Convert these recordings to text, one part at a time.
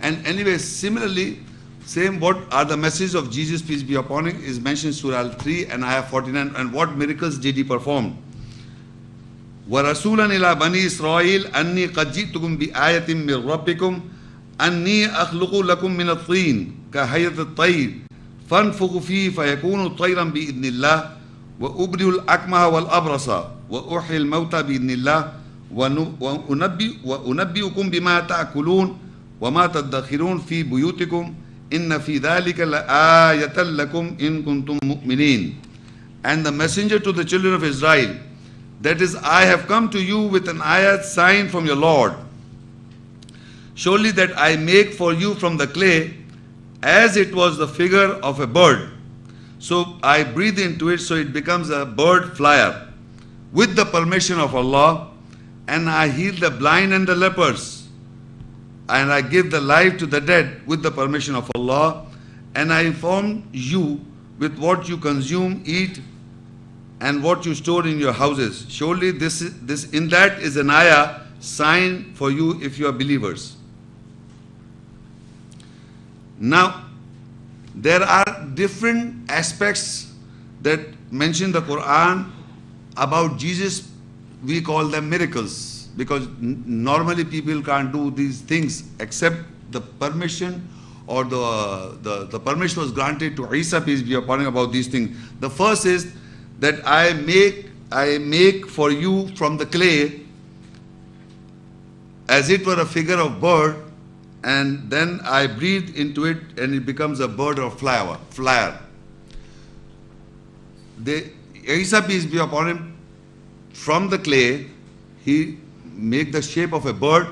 And anyway, similarly, same what are the messages of Jesus, peace be upon him, is mentioned in Surah 3 and ayah 49. And what miracles did he perform? وَرَسُولًا إِلَى بَنِي إِسْرَائِيلَ أَنِّي قَدْ جِئْتُكُمْ بِآيَةٍ مِّن رَبِّكُمْ أَنِّي أَخْلُقُ لَكُم مِّنَ الطِّينِ كَهَيْئَةِ الطَّيْرِ فَانفُخُوا فِيهِ فَيَكُونُ طَيْرًا بِإِذْنِ اللَّهِ وَأُبْرِئُ الْأَكْمَهَ وَالْأَبْرَصَ وَأُحْيِي الْمَوْتَى بِإِذْنِ اللَّهِ وَأُنَبِّئُكُم بِمَا تَأْكُلُونَ وَمَا تَدَّخِرُونَ فِي بُيُوتِكُمْ إِنَّ فِي ذَلِكَ لَآيَةً لَكُمْ إِن كُنتُم مُؤْمِنِينَ. And the messenger to the children of Israel, that is, I have come to you with an ayat sign from your Lord. Surely that I make for you from the clay, as it was the figure of a bird. So I breathe into it, so it becomes a bird flyer, with the permission of Allah, and I heal the blind and the lepers, and I give the life to the dead with the permission of Allah, and I inform you with what you consume, eat, and what you store in your houses. Surely this in that is an ayah, sign for you if you are believers. Now, there are different aspects that mention the Quran about Jesus. We call them miracles, because normally people can't do these things except the permission, or the permission was granted to Isa, peace be upon him, about these things. The first is that I make for you from the clay, as it were a figure of bird, and then I breathe into it and it becomes a bird or flyer. Isa, peace be upon him, from the clay, he make the shape of a bird,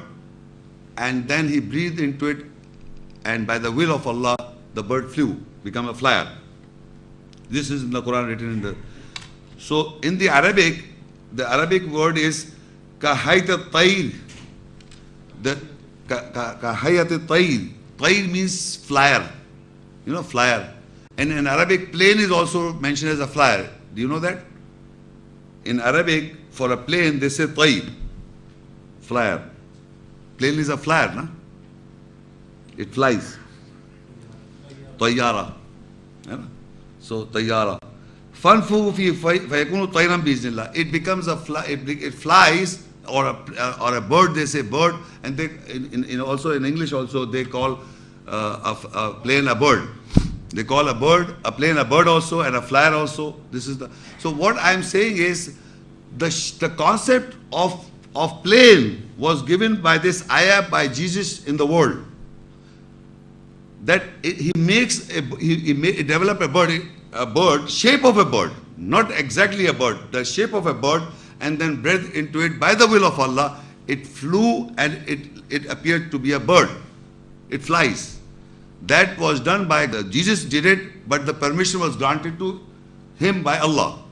and then he breathed into it, and by the will of Allah, the bird flew, become a flyer. This is in the Quran, written in the... So in the Arabic word is kahayat al-tayr. The kahayat al-tayr. Tayr means flyer. You know, flyer. And in Arabic, plane is also mentioned as a flyer. Do you know that? In Arabic, for a plane, they say tayr, flyer. Plane is a flyer, no? It flies. Tayyara. So, tayyara. فَانْفُخُوا فِيهِ فَيَكُونُ طَيْرًا بِإِذْنِ اللَّهِ. It becomes a it flies, or a bird, they say bird, and they also in English also they call a plane a bird. They call a plane a bird also, and a flyer also. This is the... So what I am saying is the concept of plane was given by this ayah by Jesus in the world. That he developed a bird, shape of a bird, not exactly a bird, the shape of a bird, and then breathed into it by the will of Allah. It flew and it appeared to be a bird. It flies. That was done by Jesus did it, but the permission was granted to him by Allah.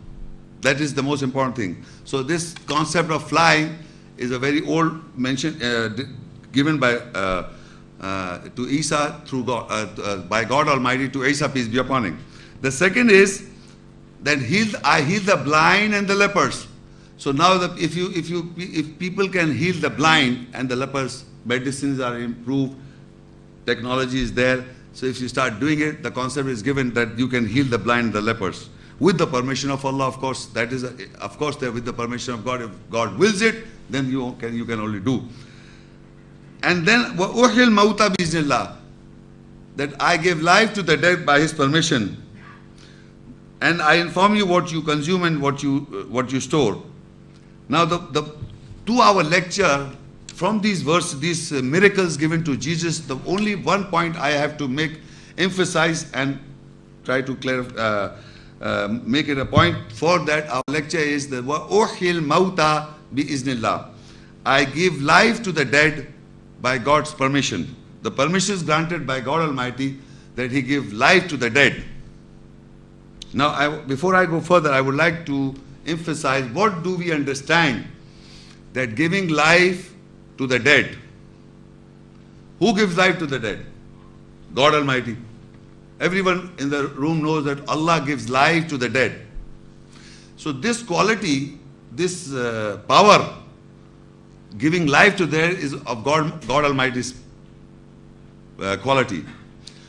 That is the most important thing. So this concept of flying is a very old mention given by to Isa through God, by God Almighty to Isa, peace be upon him. The second is that I heal the blind and the lepers. So now if people can heal the blind and the lepers, medicines are improved, technology is there. So if you start doing it, the concept is given that you can heal the blind and the lepers with the permission of Allah. Of course, that is of course there with the permission of God. If God wills it, then you can only do. And then وَأُحْيِي الْمَوْتَى بِإِذْنِ اللَّهِ, that I give life to the dead by His permission, and I inform you what you consume and what you store. Now the 2-hour lecture from these verses, these miracles given to Jesus, the only one point I have to emphasize and try to clarify, make it a point for that our lecture is that وَأُحْيِي الْمَوْتَى بِإِذْنِ اللَّهِ, I give life to the dead by God's permission. The permission is granted by God Almighty that He give life to the dead. Now, before I go further, I would like to emphasize what do we understand that giving life to the dead. Who gives life to the dead? God Almighty. Everyone in the room knows that Allah gives life to the dead. So this quality, this power, giving life to the dead is of God Almighty's quality.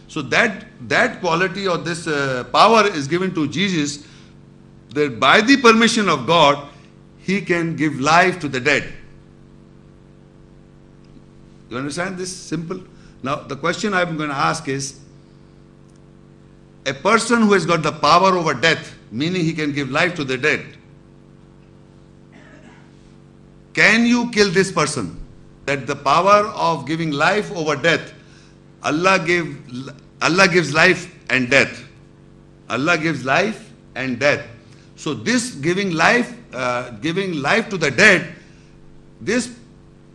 So that quality or this power is given to Jesus, that by the permission of God, he can give life to the dead. You understand this? Simple. Now the question I'm going to ask is, a person who has got the power over death, meaning he can give life to the dead, can you kill this person? That the power of giving life over death, Allah gives life and death. Allah gives life and death. So this giving life to the dead, this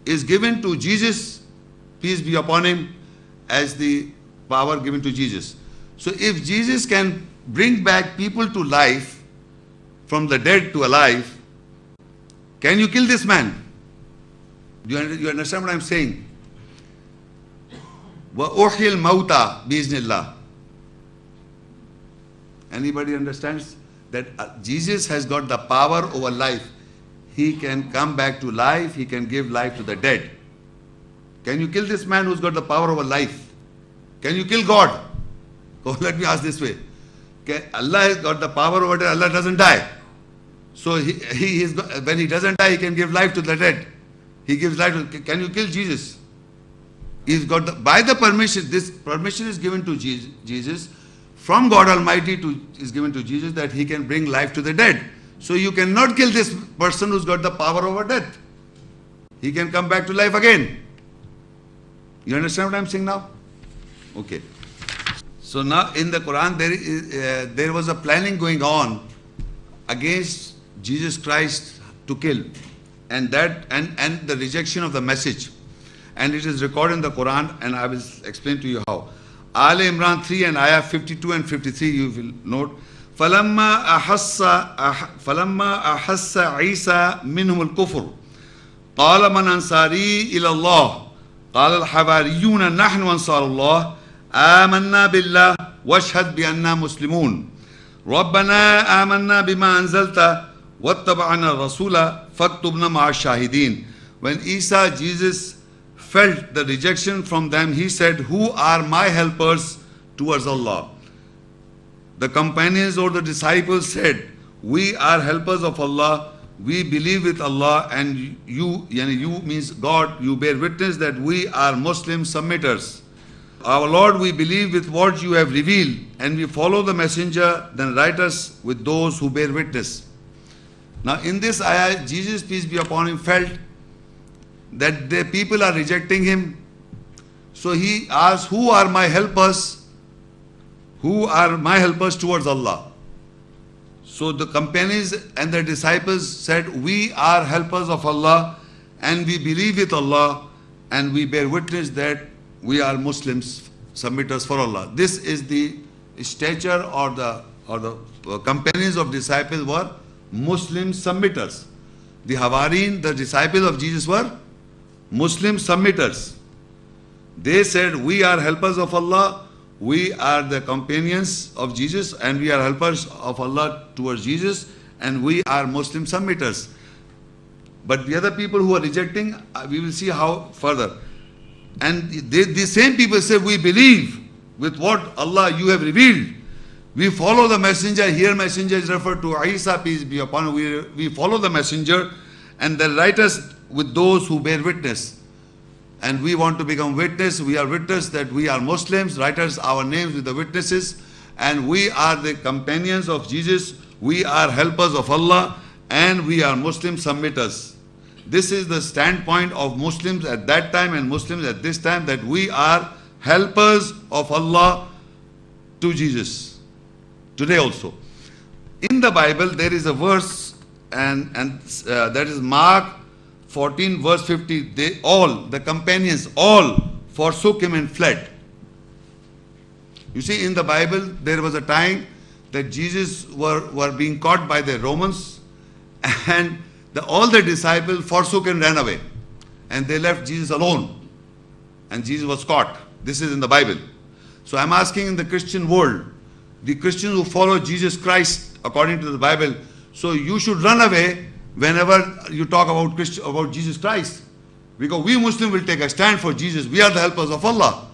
is given to Jesus, peace be upon him, as the power given to Jesus. So if Jesus can bring back people to life, from the dead to alive, can you kill this man? Do you understand what I'm saying? وَأُحْيِي الْمَوْتَى بِإِذْنِ اللَّهِ. Anybody understands that Jesus has got the power over life? He can come back to life. He can give life to the dead. Can you kill this man who's got the power over life? Can you kill God? Oh, let me ask this way. Allah has got the power over death. Allah doesn't die. So when he doesn't die, he can give life to the dead. He gives life to, can you kill Jesus? He's got by the permission, this permission is given to Jesus from God Almighty is given to Jesus, that he can bring life to the dead. So you cannot kill this person who's got the power over death. He can come back to life again. You understand what I'm saying now? Okay. So now in the Quran there was a planning going on against Jesus Christ to kill, and the rejection of the message. And it is recorded in the Quran, and I will explain to you how. Al Imran 3 and Ayah 52 and 53, you will note. فَلَمَّا أَحَسَّ عِيسَى مِنْهُمُ الْكُفْرُ قَالَ مَنْ أَنْصَارِي إِلَى اللَّهِ قَالَ الْحَوَارِيُّونَ نَحْنُ أَنْصَارُ اللَّهِ آمَنَّا بِاللَّهِ وَاشْهَدْ بِأَنَّا مُسْلِمُونَ رَبَّنَا آمَنَّا بِمَا أَنزَلْتَ وَاتَّبَعْنَا الرَّسُولَ فَاكْتُبْنَا مَعَ الشَّاهِدِينَ. When Jesus felt the rejection from them, he said, who are my helpers towards Allah? The companions or the disciples said, we are helpers of Allah, we believe with Allah, and you means God, you bear witness that we are Muslim submitters. Our Lord, we believe with what you have revealed, and we follow the messenger, then write us with those who bear witness. Now in this ayah, Jesus, peace be upon him, felt that the people are rejecting him. So he asked, who are my helpers? Who are my helpers towards Allah? So the companions and the disciples said, we are helpers of Allah, and we believe with Allah, and we bear witness that we are Muslims, submitters for Allah. This is the stature, or the companions of disciples were Muslim submitters. The Hawarin, the disciples of Jesus, were Muslim submitters. They said, we are helpers of Allah, we are the companions of Jesus, and we are helpers of Allah towards Jesus, and we are Muslim submitters. But the other people who are rejecting, we will see how further. And the same people say, we believe with what Allah you have revealed. We follow the messenger. Here messenger is referred to Isa, peace be upon him. We follow the messenger, and the writers with those who bear witness. And we want to become witness. We are witness that we are Muslims. Writers our names with the witnesses. And we are the companions of Jesus. We are helpers of Allah. And we are Muslim submitters. This is the standpoint of Muslims at that time and Muslims at this time, that we are helpers of Allah to Jesus. Today also. In the Bible there is a verse, and that is Mark 14 verse 50. They all, the companions, all forsook him and fled. You see, in the Bible there was a time that Jesus were being caught by the Romans, and all the disciples forsook and ran away, and they left Jesus alone, and Jesus was caught. This is in the Bible. So I'm asking, in the Christian world, the Christians who follow Jesus Christ according to the Bible, so you should run away whenever you talk about Jesus Christ, because we Muslims will take a stand for Jesus. We are the helpers of Allah.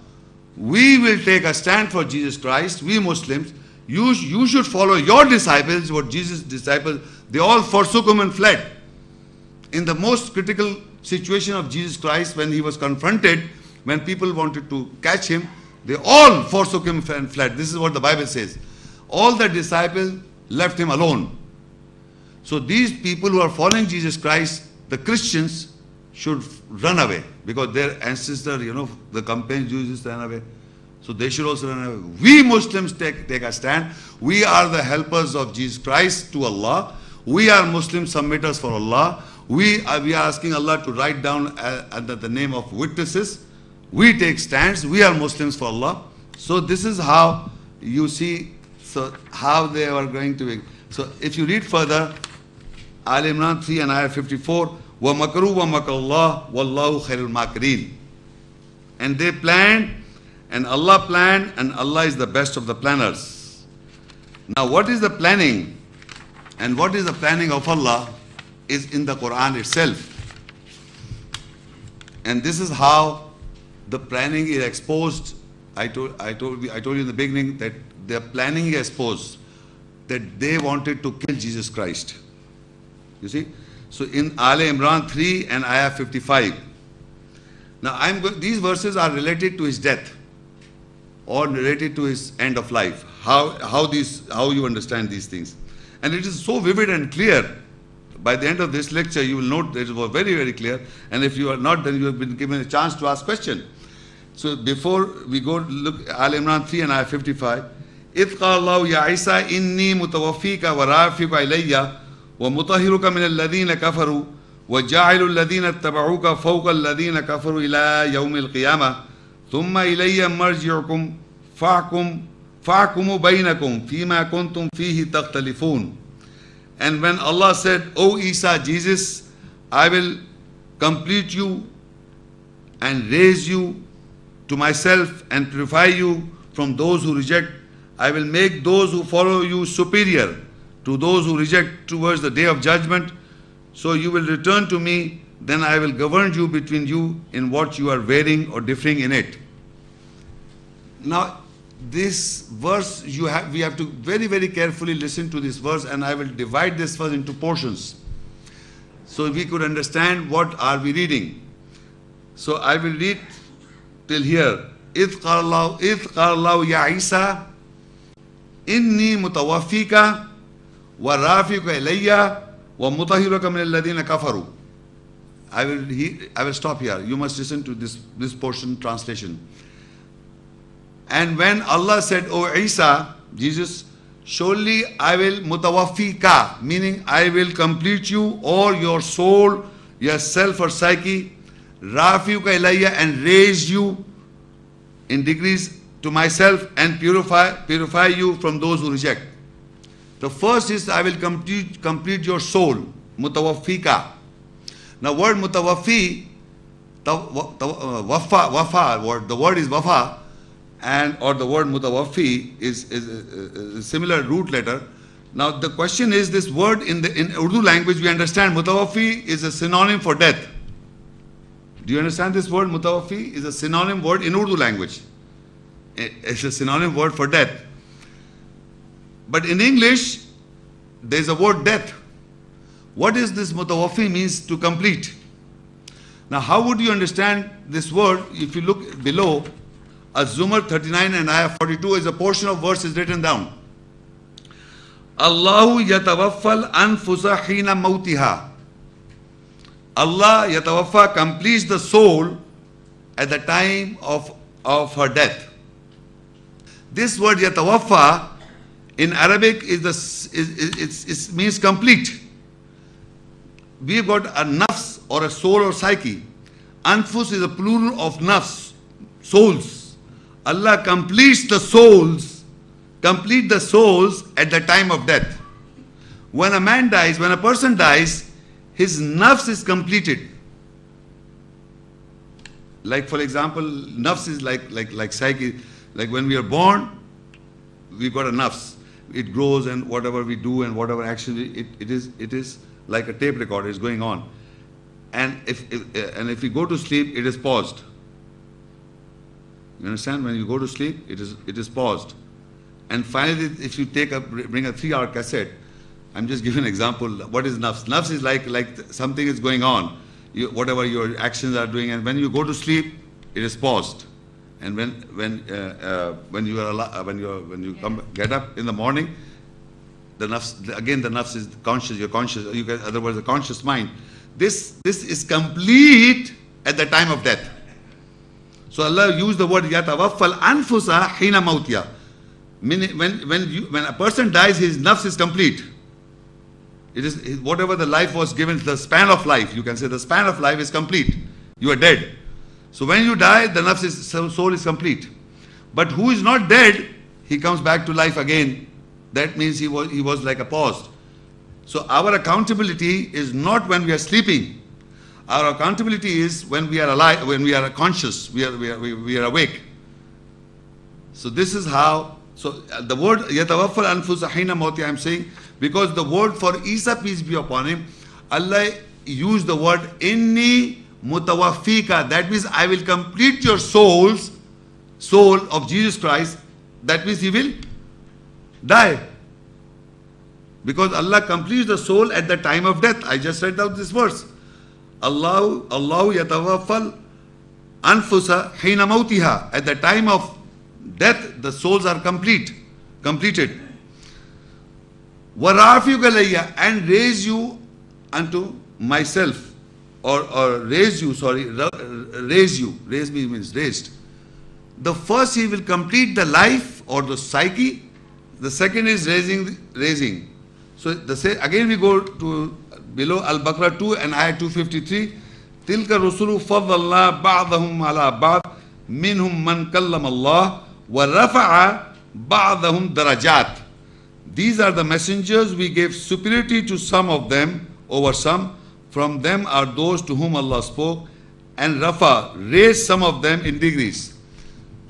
We will take a stand for Jesus Christ, we Muslims. You should follow your disciples, what Jesus' disciples, they all forsook him and fled. In the most critical situation of Jesus Christ, when he was confronted, when people wanted to catch him, they all forsook him and fled. This is what the Bible says. All the disciples left him alone. So these people who are following Jesus Christ, the Christians, should run away, because their ancestor, the companions Jews ran away. So they should also run away. We Muslims take a stand. We are the helpers of Jesus Christ to Allah. We are Muslim submitters for Allah. We are asking Allah to write down under the name of witnesses. We take stands. We are Muslims for Allah. So this is how you see, so how they are going to be. So if you read further, Al Imran 3 and ayah 54, وَمَكَرُوا وَمَكَرَ اللَّهُ وَاللَّهُ خَيْرُ الْمَاكِرِينَ. And they planned, and Allah planned, and Allah is the best of the planners. Now what is the planning, and what is the planning of Allah is in the Quran itself. And this is how the planning is exposed. I told you in the beginning that their planning is exposed, that they wanted to kill Jesus Christ. You see? So in Al Imran 3 and ayah 55. Now these verses are related to his death or related to his end of life. How you understand these things. And it is so vivid and clear. By the end of this lecture, you will note that it was very, very clear. And if you are not, then you have been given a chance to ask question. So before we go look Al Imran 3 and ayah 55. إِذْ قَالَ اللَّهُ يَا عِيسَىٰ إِنِّي مُتَوَفِّيكَ وَرَافِعُكَ إِلَيَّ وَمُطَهِّرُكَ مِنَ الَّذِينَ كَفَرُوا وَجَاعِلُ الَّذِينَ اتَّبَعُوكَ فَوْقَ الَّذِينَ كَفَرُوا إِلَىٰ يَوْمِ الْقِيَامَةِ ثُمَّ إِلَيَّ مَرْجِعُكُمْ فَأَحْكُمُ بَيْنَكُمْ فِيمَا كُنْتُمْ فِيهِ تَخْتَلِفُونَ. And when Allah said, O Isa, Jesus, I will complete you and raise you to myself and purify you from those who reject. I will make those who follow you superior to those who reject towards the day of judgment. So you will return to me, then I will govern you between you in what you are varying or differing in it. Now, this verse, we have to very, very carefully listen to this verse, and I will divide this verse into portions, so we could understand what are we reading. So I will read till here. إِذْ قَالَ اللَّهُ يَا عِيسَىٰ إِنِّي مُتَوَفِّيكَ وَرَافِعُكَ إِلَيَّ وَمُطَهِّرُكَ مِنَ الَّذِينَ كَفَرُوا. I will stop here. You must listen to this portion translation. And when Allah said, O Isa, Jesus, surely I will mutawaffika, meaning I will complete you or your soul, yourself or psyche, rafiuka ilayya, and raise you in degrees to myself and purify you from those who reject. The first is I will complete your soul, mutawaffika. Now word mutawaffi, the word is wafa, or the word mutawaffi is a similar root letter. Now the question is, this word in Urdu language we understand mutawaffi is a synonym for death. Do you understand this word? Mutawaffi is a synonym word in Urdu language. It's a synonym word for death. But in English there is a word death. What is this mutawaffi means? To complete. Now how would you understand this word? If you look below, Az-Zumar 39 and ayah 42 is a portion of verse is written down. Allahu yatawaffal anfusa hina mautiha. Allah yatawaffa completes the soul at the time of her death. This word yatawaffa in Arabic it means complete. We've got a nafs or a soul or psyche. Anfus is a plural of nafs, souls. Allah completes the souls, complete the souls at the time of death. When a man dies, when a person dies, his nafs is completed. Like for example, nafs is like psyche. Like when we are born, we've got a nafs. It grows, and whatever we do and whatever action, it is like a tape recorder is going on. And if we go to sleep, it is paused. You understand? When you go to sleep, it is paused. And finally, if you bring a 3-hour cassette, I'm just giving an example. What is nafs? Nafs is like something is going on. Whatever your actions are doing, and when you go to sleep, it is paused. And when you get up in the morning, the nafs is conscious. You're conscious. Otherwise, the conscious mind. This is complete at the time of death. So Allah used the word yatawaffal anfusa hina mautiya. Meaning when a person dies, his nafs is complete. It is whatever the life was given, the span of life. You can say the span of life is complete. You are dead. So when you die, the soul is complete. But who is not dead, he comes back to life again. That means he was like a paused. So our accountability is not when we are sleeping. Our accountability is when we are alive, when we are conscious, we are awake. So this is how. So the word yatawaffal anfusa hina mauti, I'm saying, because the word for Isa, peace be upon him, Allah used the word inni mutawaffika. That means I will complete your soul of Jesus Christ. That means he will die. Because Allah completes the soul at the time of death. I just read out this verse. Allah yatawaffal anfusa hina mautiha. At the time of death, the souls are completed. وَرَافِيُكَ لَيَّ, and raise you unto myself, or raise you, raise you. Raise means raised. The first, he will complete the life or the psyche. The second is raising. So again we go to below Al-Baqarah 2 and ayah 253. تِلْكَ الرُّسُلُ فَضَّلْنَا بَعْضَهُمْ عَلَى بَعْضٍ مِّنْهُمْ مَنْ كَلَّمَ اللَّهُ وَرَفَعَ بَعْضَهُمْ دَرَجَاتٍ. These are the messengers, we gave superiority to some of them over some. From them are those to whom Allah spoke, and Rafa raised some of them in degrees.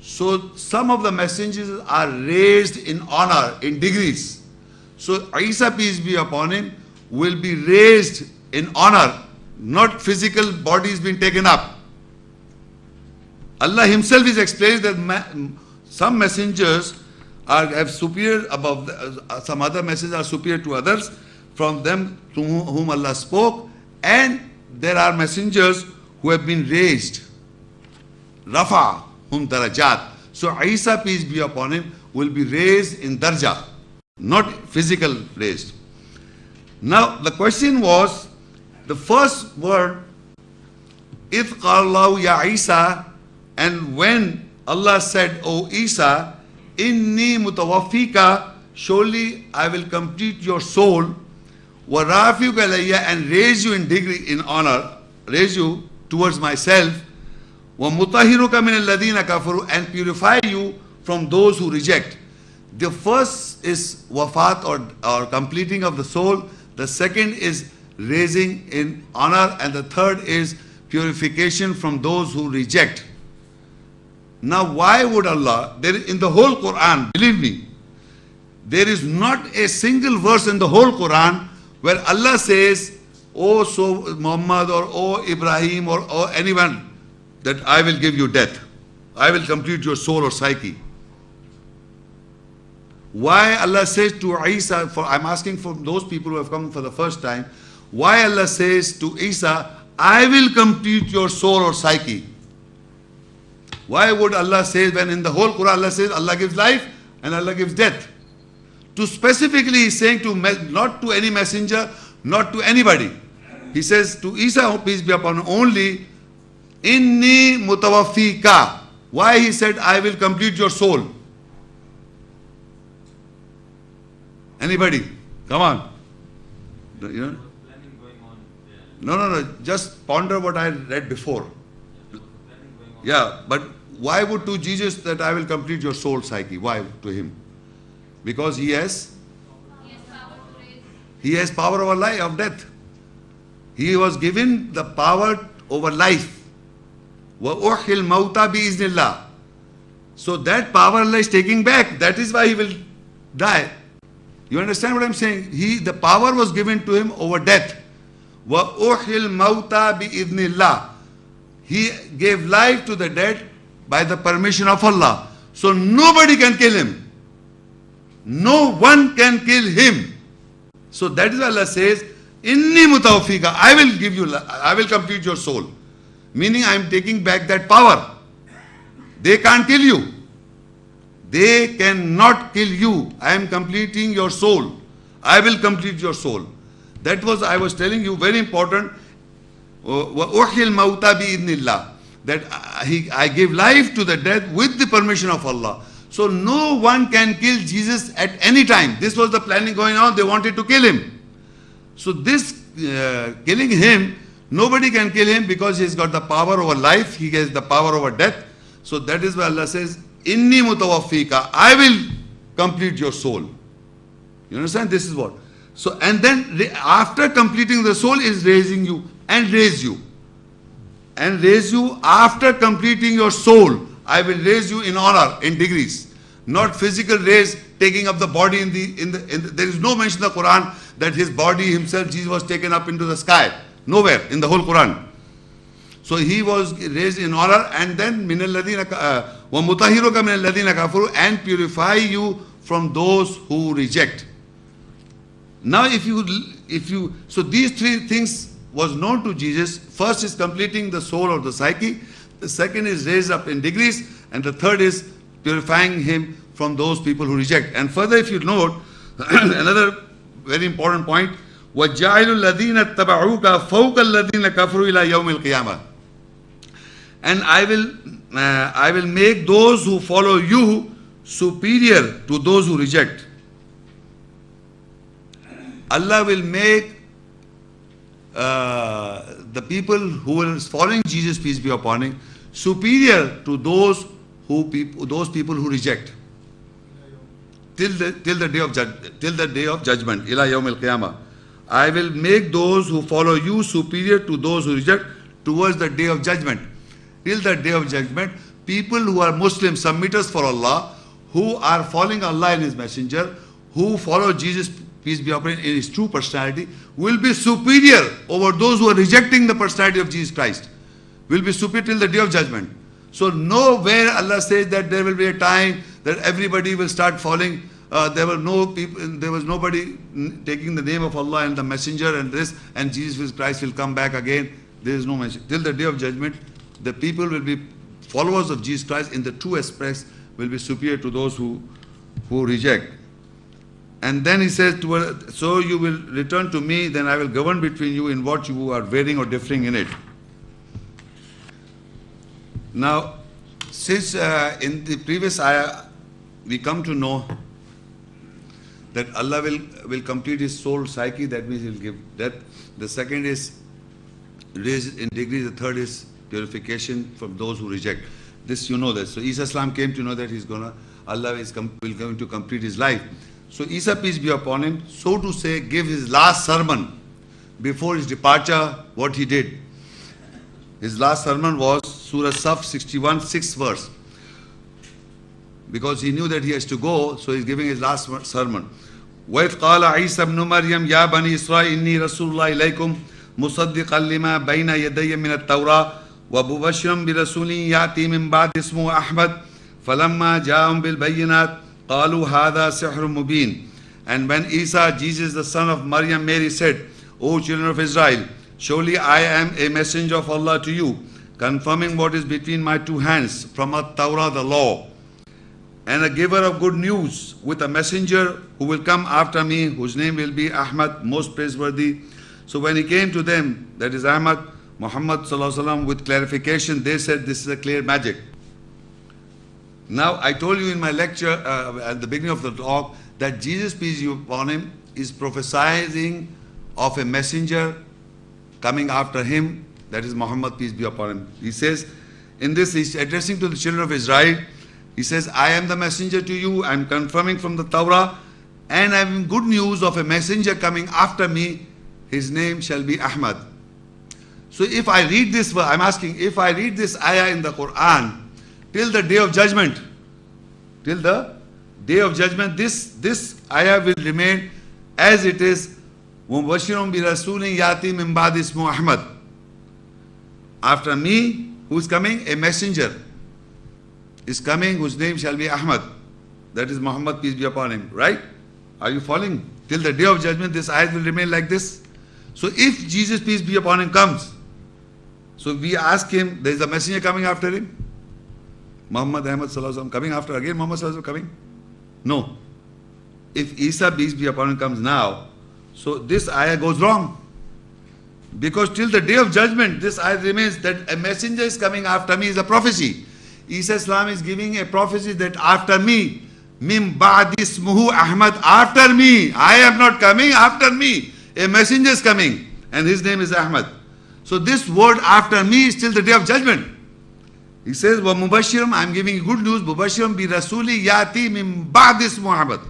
So some of the messengers are raised in honor, in degrees. So Isa, peace be upon him, will be raised in honor, not physical bodies being taken up. Allah himself is explaining that some messengers have superior above, some other messengers are superior to others, from them to whom Allah spoke, and there are messengers who have been raised. Rafa hum darajat. So Isa, peace be upon him, will be raised in darja, not physical raised. Now the question was, the first word, إِذْ قَالَ اللَّهُ يَا Isa, and when Allah said, O Isa, inni mutawaffika, surely I will complete your soul, wa rafiuka alayya, and raise you in degree, in honor, raise you towards myself, wa mutahhiruka min alladhina kafaru, and purify you from those who reject. The first is wafat or completing of the soul, the second is raising in honor, and the third is purification from those who reject. Now why would Allah, in the whole Quran, believe me, there is not a single verse in the whole Quran where Allah says, oh so Muhammad or oh Ibrahim or anyone, that I will give you death. I will complete your soul or psyche. Why Allah says to Isa, I'm asking for those people who have come for the first time, why Allah says to Isa, I will complete your soul or psyche? Why would Allah say, when in the whole Quran Allah says Allah gives life and Allah gives death? To specifically He's saying to not to any messenger, not to anybody. He says to Isa, peace be upon him, only, inni mutawaffika. Why He said, I will complete your soul? Anybody? Come on. You know? No. Just ponder what I read before. Yeah, but why would to Jesus that I will complete your soul psyche? Why to Him? Because He has power over life, of death. He was given the power over life. وَأُحْيِي الْمَوْتَ بِإِذْنِ اللَّهِ. So that power Allah is taking back. That is why He will die. You understand what I'm saying? The power was given to Him over death. وَأُحْيِي الْمَوْتَ بِإِذْنِ اللَّهِ. He gave life to the dead by the permission of Allah. So nobody can kill him. No one can kill him. So that is why Allah says, Inni mutawfika, I will complete your soul. Meaning I am taking back that power. They can't kill you. They cannot kill you. I am completing your soul. I will complete your soul. That was, I was telling you, very important. وَأُحْيِي الْمَوْتَى بِإِذْنِ اللَّهِ, that I give life to the dead with the permission of Allah. So no one can kill Jesus at any time. This was the planning going on. They wanted to kill him. So this killing him, nobody can kill him because he's got the power over life. He has the power over death. So that is why Allah says, Inni mutawaffika, I will complete your soul. You understand? This is what. So, and then after completing the soul is raising you and raise you. And raise you after completing your soul. I will raise you in honor, in degrees. Not physical raise, taking up the body in the there is no mention in the Quran that his body himself, Jesus, was taken up into the sky. Nowhere in the whole Quran. So he was raised in honor, and then min alladhina wa mutahhiruka min alladhina kafaru, and purify you from those who reject. Now if you so these three things was known to Jesus. First is completing the soul or the psyche. The second is raised up in degrees, and the third is purifying him from those people who reject. And further, if you note, another very important point, وَجَعِلُ الَّذِينَ اتَّبَعُوكَ فَوْقَ الَّذِينَ كَفَرُوا إِلَى يَوْمِ الْقِيَامَةِ. And I will make those who follow you superior to those who reject. Allah will make the people who are following Jesus, peace be upon him, superior to those people who reject. Till the day of judgment. Ila yawm al-qiyamah. I will make those who follow you superior to those who reject towards the day of judgment. Till the day of judgment, people who are Muslim submitters for Allah, who are following Allah and His Messenger, who follow Jesus, peace be upon him, in His true personality, will be superior over those who are rejecting the personality of Jesus Christ. Will be superior till the day of judgment. So nowhere Allah says that there will be a time that everybody will start following. There was nobody taking the name of Allah and the Messenger and this, and Jesus Christ will come back again. There is no mention. Till the day of judgment, the people will be followers of Jesus Christ in the true aspects, will be superior to those who reject. And then he says, so you will return to me, then I will govern between you in what you are varying or differing in it. Now, since in the previous ayah, we come to know that Allah will complete his soul psyche, that means he will give death. The second is raise in degree, the third is purification from those who reject. This you know that. So Isa Islam came to know that Allah will going to complete his life. So Isa, peace be upon him, so to say, gave his last sermon before his departure, what he did. His last sermon was Surah Saf 61, 6th verse. Because he knew that he has to go, so he's giving his last sermon. وَإِذْ قَالَ عِيسَى ابْنُ مَرْيَمْ يَا بَنِي إِسْرَائِيلَ إِنِّي رَسُولُ اللَّهِ إِلَيْكُمْ مُصَدِّقًا لِمَا بَيْنَ يَدَيَّ مِنَ التَّوْرَاةِ وَمُبَشِّرًا بِرَسُولٍ يَأْتِي مِنْ بَعْدِي اسْمُهُ أَحْمَدُ فَلَمَّا جَاءَهُم بِالْبَيِّنَاتِ قَالُوا هَذَا سِحْرٌ مُبِينٌ. And when Isa, Jesus the son of Maryam, Mary, said, O children of Israel, surely I am a messenger of Allah to you, confirming what is between my two hands from At-Tawrah, the law, and a giver of good news, with a messenger who will come after me, whose name will be Ahmad, most praiseworthy. So when he came to them, that is Ahmad, Muhammad sallallahu alaihi wasallam, with clarification, they said this is a clear magic. Now I told you in my lecture at the beginning of the talk that Jesus, peace be upon him, is prophesying of a messenger coming after him, that is Muhammad, peace be upon him. He says, in this he's addressing to the children of Israel, he says, I am the messenger to you, I am confirming from the Torah, and I have good news of a messenger coming after me, his name shall be Ahmad. So if I read this, I'm asking, if I read this ayah in the Quran, till the day of judgment, this ayah will remain as it is, مُبَشِّرٌ بِرَسُولٍ يَأْتِي مِنْ بَعْدِ اسْمُهُ أَحْمَدُ. After me, who is coming? A messenger. is coming whose name shall be Ahmad. That is Muhammad, peace be upon him. Right? Are you following? Till the day of judgment, this ayat will remain like this. So if Jesus, peace be upon him, comes, so we ask him, there is a messenger coming after him? Muhammad Ahmad Sallallahu Alaihi Wasallam coming after again Muhammad Sallallahu Alaihi Wasallam coming? No. If Isa, peace be upon him, comes now, so this ayah goes wrong. Because till the day of judgment, this ayah remains that a messenger is coming after me is a prophecy. Isa Islam is giving a prophecy that after me, Mim ba'di ismuhu Ahmad, after me, I am not coming, after me, a messenger is coming, and his name is Ahmad. So this word after me is till the day of judgment. He says, wa mubashiram, I am giving you good news, mubashiram bi rasuli yati mim ba'di ismuhu Ahmad.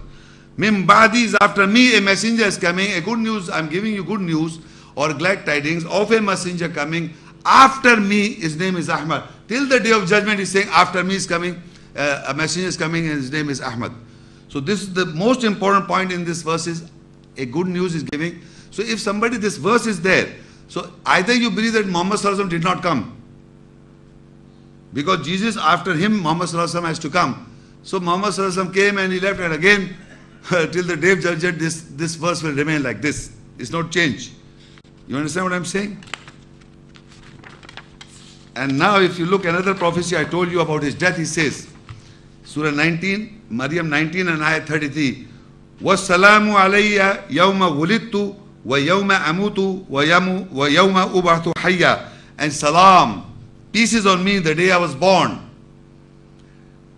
Mim ba'di is after me, a messenger is coming, a good news, I am giving you good news, or glad tidings of a messenger coming after me, his name is Ahmad. Till the day of judgment, he's saying after me is coming, a messenger is coming and his name is Ahmad. So this is the most important point in this verse is a good news is giving. So if somebody, this verse is there, so either you believe that Muhammad Sallallahu Alaihi Wasallam did not come, because Jesus after him, Muhammad Sallallahu Alaihi Wasallam has to come. So Muhammad Sallallahu Alaihi Wasallam came and he left, and again, till the day of judgment, this verse will remain like this. It's not changed. You understand what I'm saying? And now if you look another prophecy I told you about his death, he says, Surah 19, Maryam 19 and ayat 33, وَالسَّلَامُ عَلَيَّ يَوْمَ وُلِدْتُ وَيَوْمَ أَمُوتُ وَيَوْمَ أُبْعَثُ حَيًّا. And salam, peace is on me the day I was born.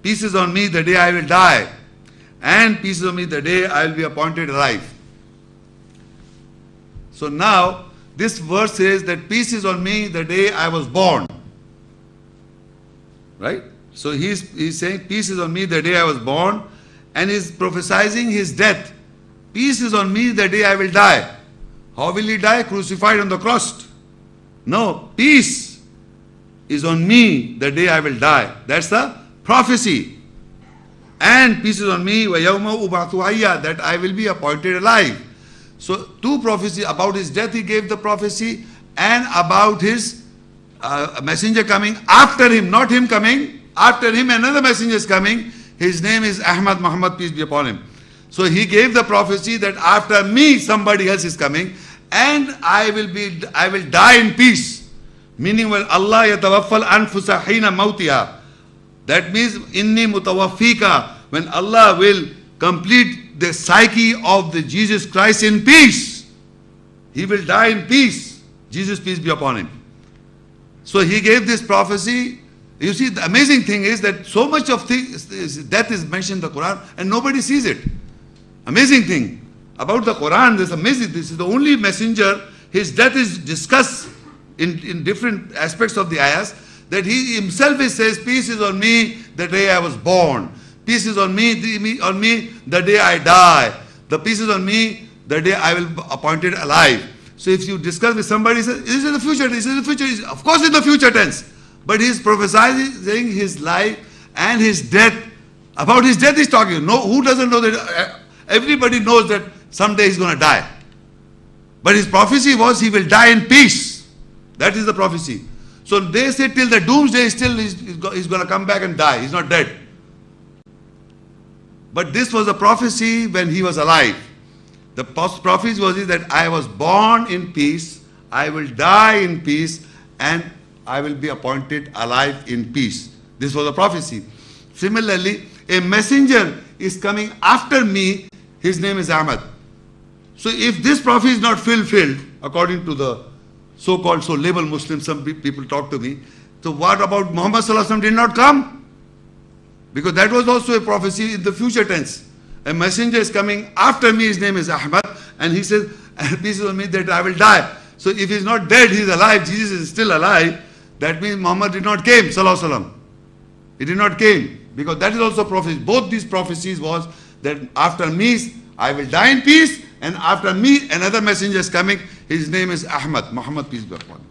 Peace is on me the day I will die. And peace is on me the day I will be appointed alive. So now, this verse says that peace is on me the day I was born. Right? So he's saying peace is on me the day I was born, and he's prophesying his death. Peace is on me the day I will die. How will he die? Crucified on the cross. No, peace is on me the day I will die. That's the prophecy. And peace is on me وَيَوْمَ أُبْعَثُ حَيًّا, that I will be appointed alive. So two prophecies, about his death he gave the prophecy, and about his messenger coming after him, not him coming, after him another messenger is coming. His name is Ahmad, Muhammad, peace be upon him. So he gave the prophecy that after me somebody else is coming, and I will die in peace. Meaning when Allah yatawaffal anfusa hina mautiha. That means inni mutawaffika, when Allah will complete the psyche of the Jesus Christ in peace. He will die in peace. Jesus, peace be upon him. So he gave this prophecy. You see, the amazing thing is that so much of death is mentioned in the Quran and nobody sees it. Amazing thing about the Quran, this amazing, this is the only messenger, his death is discussed in different aspects of the ayahs, that he himself says, peace is on me the day I was born. Peace is on me the day I die. The peace is on me the day I will be appointed alive. So if you discuss with somebody, he says, this is the future, this is the future. Of course in the future tense. But he is prophesying his life and his death. About his death he's talking. No, who doesn't know that? Everybody knows that someday he's going to die. But his prophecy was he will die in peace. That is the prophecy. So they say till the doomsday still he's going to come back and die. He's not dead. But this was a prophecy when he was alive. The prophecy was that I was born in peace, I will die in peace, and I will be appointed alive in peace. This was a prophecy. Similarly, a messenger is coming after me, his name is Ahmad. So if this prophecy is not fulfilled, according to the so-called, labeled Muslims, some people talk to me, so what about Muhammad Sallallahu Alaihi Wasallam did not come? Because that was also a prophecy in the future tense. A messenger is coming after me, his name is Ahmad, and he says, peace is on me that I will die. So if he's not dead, he's alive, Jesus is still alive, that means Muhammad did not came, Sallallahu Alaihi Wasallam. He did not came, because that is also prophecy. Both these prophecies was that after me, I will die in peace, and after me, another messenger is coming, his name is Ahmad, Muhammad, peace be upon him.